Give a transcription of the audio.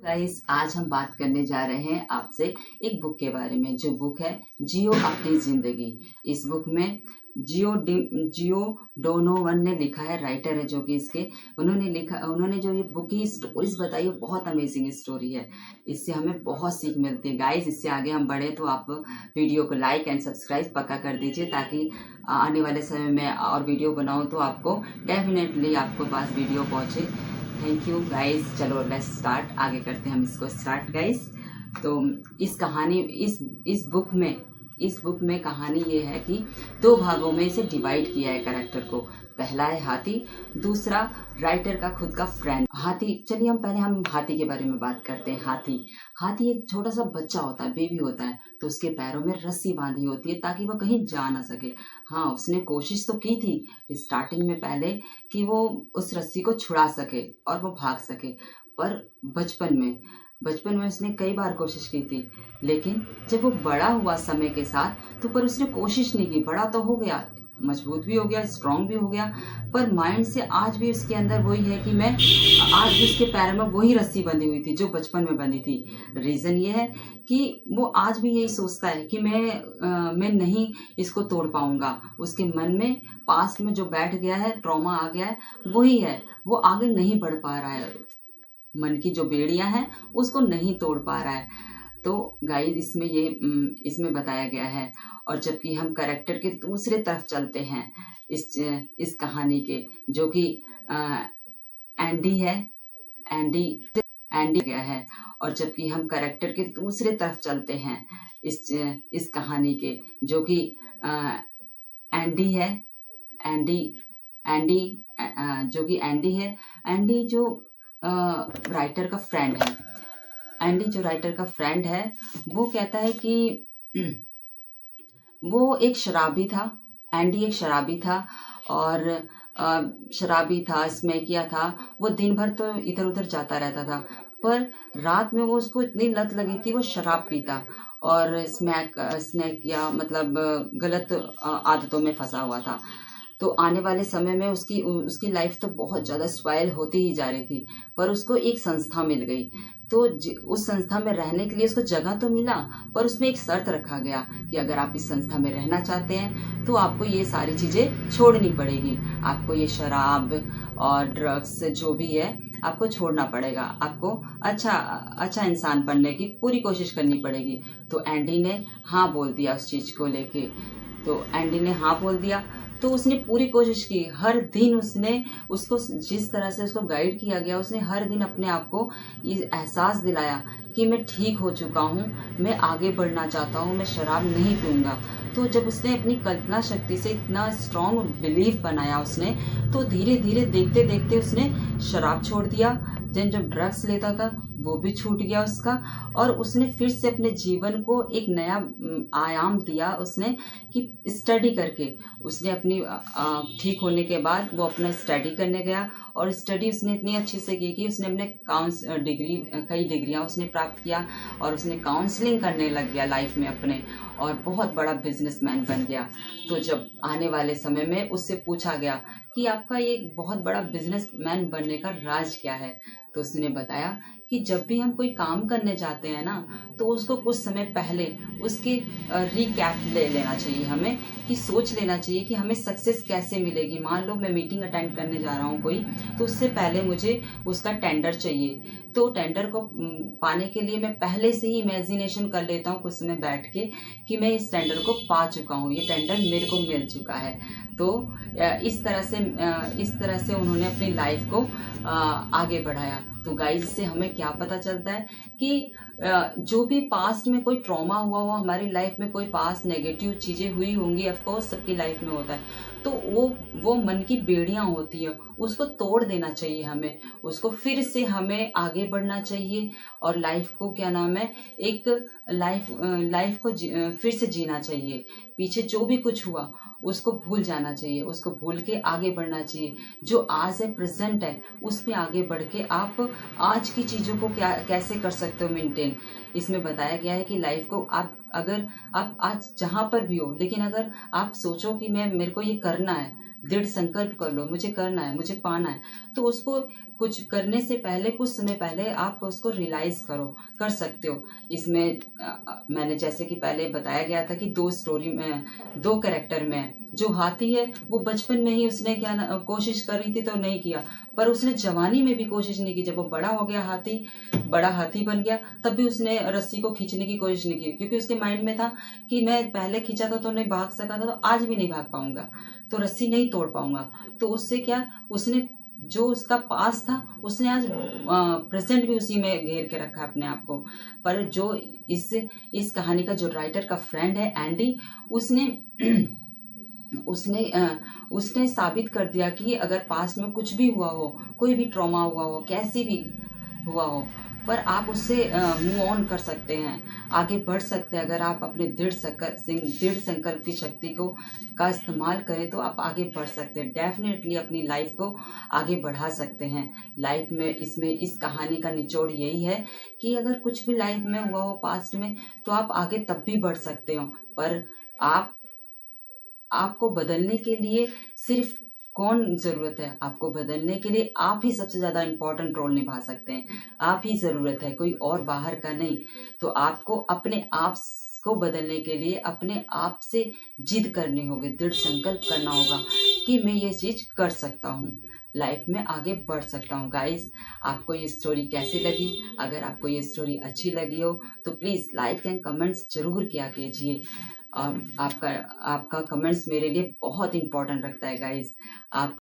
Guys, आज हम बात करने जा रहे हैं आपसे एक बुक के बारे में। जो बुक है जियो अपनी जिंदगी। इस बुक में जियो डोनोवन ने लिखा है, राइटर है जो कि इसके उन्होंने जो ये बुक की स्टोरीज बताई है, बहुत अमेजिंग स्टोरी है। इससे हमें बहुत सीख मिलती है। गाइस, इससे आगे हम बढ़े तो आप वीडियो को लाइक एंड सब्सक्राइब पक्का कर दीजिए, ताकि आने वाले समय में और वीडियो बनाऊं तो आपको डेफिनेटली आपको पास वीडियो पहुंचे। Thank you guys. चलो लेट्स स्टार्ट, आगे करते हैं हम इसको स्टार्ट गाइस। तो इस कहानी इस बुक में कहानी ये है कि दो भागों में इसे डिवाइड किया है कैरेक्टर को। पहला है हाथी, दूसरा राइटर का खुद का फ्रेंड हाथी। चलिए हम हाथी के बारे में बात करते हैं। हाथी एक छोटा सा बच्चा होता है, बेबी होता है। तो उसके पैरों में रस्सी बांधी होती है ताकि वह कहीं जा ना सके। हाँ, उसने कोशिश तो की थी स्टार्टिंग में पहले कि वो उस रस्सी को छुड़ा सके और वो भाग सके। पर बचपन में उसने कई बार कोशिश की थी, लेकिन जब वो बड़ा हुआ समय के साथ, तो पर उसने कोशिश नहीं की। बड़ा तो हो गया, मजबूत भी हो गया, स्ट्रांग भी हो गया, पर माइंड से आज भी उसके अंदर वही है कि आज भी उसके पैर में वही रस्सी बंधी हुई थी जो बचपन में बंधी थी। रीज़न ये है कि वो आज भी यही सोचता है कि मैं नहीं इसको तोड़ पाऊंगा। उसके मन में पास्ट में जो बैठ गया है, ट्रॉमा आ गया है, वही है। वो आगे नहीं बढ़ पा रहा है, मन की जो बेड़ियां हैं उसको नहीं तोड़ पा रहा है। तो गाइस, इसमें बताया गया है। और जबकि हम कैरेक्टर के दूसरे तरफ चलते हैं इस कहानी के, जो कि एंडी है। एंडी एंडी गया है। और जबकि हम कैरेक्टर के दूसरे तरफ चलते हैं इस कहानी के, जो कि एंडी है। एंडी एंडी जो कि एंडी है। एंडी जो राइटर का फ्रेंड है। एंडी जो राइटर का फ्रेंड है, वो कहता है कि वो एक शराबी था। एंडी एक शराबी था, और शराबी था, स्मैकिया था। वो दिन भर तो इधर उधर जाता रहता था, पर रात में वो उसको इतनी लत लगी थी, वो शराब पीता और स्नैक या मतलब गलत आदतों में फंसा हुआ था। तो आने वाले समय में उसकी लाइफ तो बहुत ज़्यादा स्पॉइल होती ही जा रही थी। पर उसको एक संस्था मिल गई। तो उस संस्था में रहने के लिए उसको जगह तो मिला, पर उसमें एक शर्त रखा गया कि अगर आप इस संस्था में रहना चाहते हैं तो आपको ये सारी चीज़ें छोड़नी पड़ेगी। आपको ये शराब और ड्रग्स जो भी है आपको छोड़ना पड़ेगा। आपको अच्छा इंसान बनने की पूरी कोशिश करनी पड़ेगी। तो एंडी ने हाँ बोल दिया उस चीज़ को लेके। तो एंडी ने हाँ बोल दिया। तो उसने पूरी कोशिश की। हर दिन उसको जिस तरह से उसको गाइड किया गया, उसने हर दिन अपने आप को ये एहसास दिलाया कि मैं ठीक हो चुका हूँ, मैं आगे बढ़ना चाहता हूँ, मैं शराब नहीं पीऊँगा। तो जब उसने अपनी कल्पना शक्ति से इतना स्ट्रॉन्ग बिलीफ बनाया उसने, तो धीरे धीरे देखते देखते उसने शराब छोड़ दिया। देन जब ड्रग्स लेता था वो भी छूट गया उसका। और उसने फिर से अपने जीवन को एक नया आयाम दिया उसने, कि स्टडी करके उसने अपनी ठीक होने के बाद वो अपना स्टडी करने गया। और स्टडी उसने इतनी अच्छे से की कि उसने अपने कई डिग्रियां उसने प्राप्त किया, और उसने काउंसलिंग करने लग गया लाइफ में अपने, और बहुत बड़ा बिजनेसमैन बन गया। तो जब आने वाले समय में उससे पूछा गया कि आपका ये एक बहुत बड़ा बिजनेसमैन बनने का राज क्या है, तो उसने बताया कि जब भी हम कोई काम करने जाते हैं ना, तो उसको कुछ समय पहले उसके रिकैप ले लेना चाहिए हमें, कि सोच लेना चाहिए कि हमें सक्सेस कैसे मिलेगी। मान लो मैं मीटिंग अटेंड करने जा रहा हूँ कोई, तो उससे पहले मुझे उसका टेंडर चाहिए। तो टेंडर को पाने के लिए मैं पहले से ही इमेजिनेशन कर लेता हूँ कुछ समय बैठ के, कि मैं इस टेंडर को पा चुका हूँ, ये टेंडर मेरे को मिल चुका है। तो इस तरह से उन्होंने अपनी लाइफ को आगे बढ़ाया। तो गाइस, से हमें क्या पता चलता है कि जो भी पास्ट में कोई ट्रॉमा हुआ हो हमारी लाइफ में, कोई पास्ट नेगेटिव चीज़ें हुई होंगी, ऑफकोर्स सबकी लाइफ में होता है, तो वो मन की बेड़ियां होती है, उसको तोड़ देना चाहिए हमें। उसको फिर से हमें आगे बढ़ना चाहिए, और लाइफ को क्या नाम है, एक लाइफ को फिर से जीना चाहिए। पीछे जो भी कुछ हुआ उसको भूल जाना चाहिए, उसको भूल के आगे बढ़ना चाहिए। जो आज है, प्रेजेंट है, उसमें आगे बढ़ के आप आज की चीज़ों को कैसे कर सकते हो मेंटेन। इसमें बताया गया है कि लाइफ को अगर आप आज जहाँ पर भी हो, लेकिन अगर आप सोचो कि मेरे को ये करना है, दृढ़ संकल्प कर लो, मुझे करना है, मुझे पाना है, तो उसको कुछ करने से पहले, कुछ समय पहले आप उसको रियलाइज़ कर सकते हो। इसमें मैंने जैसे कि पहले बताया गया था कि 2 स्टोरी में 2 कैरेक्टर में जो हाथी है वो बचपन में ही उसने कोशिश करी थी तो नहीं किया, पर उसने जवानी में भी कोशिश नहीं की। जब वो बड़ा हो गया, बड़ा हाथी बन गया, तब भी उसने रस्सी को खींचने की कोशिश नहीं की, क्योंकि उसके माइंड में था कि मैं पहले खींचा था तो नहीं भाग सका था, तो आज भी नहीं भाग पाऊंगा, तो रस्सी नहीं तोड़ पाऊंगा। तो उससे क्या, उसने जो उसका पास था उसने आज प्रेजेंट भी उसी में घेर के रखा अपने आप को। पर जो इस कहानी का जो राइटर का फ्रेंड है एंडी, उसने उसने उसने साबित कर दिया कि अगर पास्ट में कुछ भी हुआ हो, कोई भी ट्रॉमा हुआ हो, कैसी भी हुआ हो, पर आप उससे मूव ऑन कर सकते हैं, आगे बढ़ सकते हैं। अगर आप अपने दृढ़ संकल्प की शक्ति का इस्तेमाल करें तो आप आगे बढ़ सकते हैं, डेफिनेटली अपनी लाइफ को आगे बढ़ा सकते हैं। लाइफ में इस कहानी का निचोड़ यही है कि अगर कुछ भी लाइफ में हुआ हो पास्ट में, तो आप आगे तब भी बढ़ सकते हो, पर आपको बदलने के लिए सिर्फ कौन ज़रूरत है? आपको बदलने के लिए आप ही सबसे ज़्यादा इम्पोर्टेंट रोल निभा सकते हैं। आप ही ज़रूरत है, कोई और बाहर का नहीं। तो आपको अपने आप को बदलने के लिए अपने आप से जिद करनी होगी, दृढ़ संकल्प करना होगा कि मैं ये चीज़ कर सकता हूँ, लाइफ में आगे बढ़ सकता हूँ। गाइस, आपको ये स्टोरी कैसी लगी? अगर आपको ये स्टोरी अच्छी लगी हो तो प्लीज़ लाइक एंड कमेंट्स ज़रूर किया कीजिए। और आपका कमेंट्स मेरे लिए बहुत इम्पोर्टेंट रखता है गाइस। आप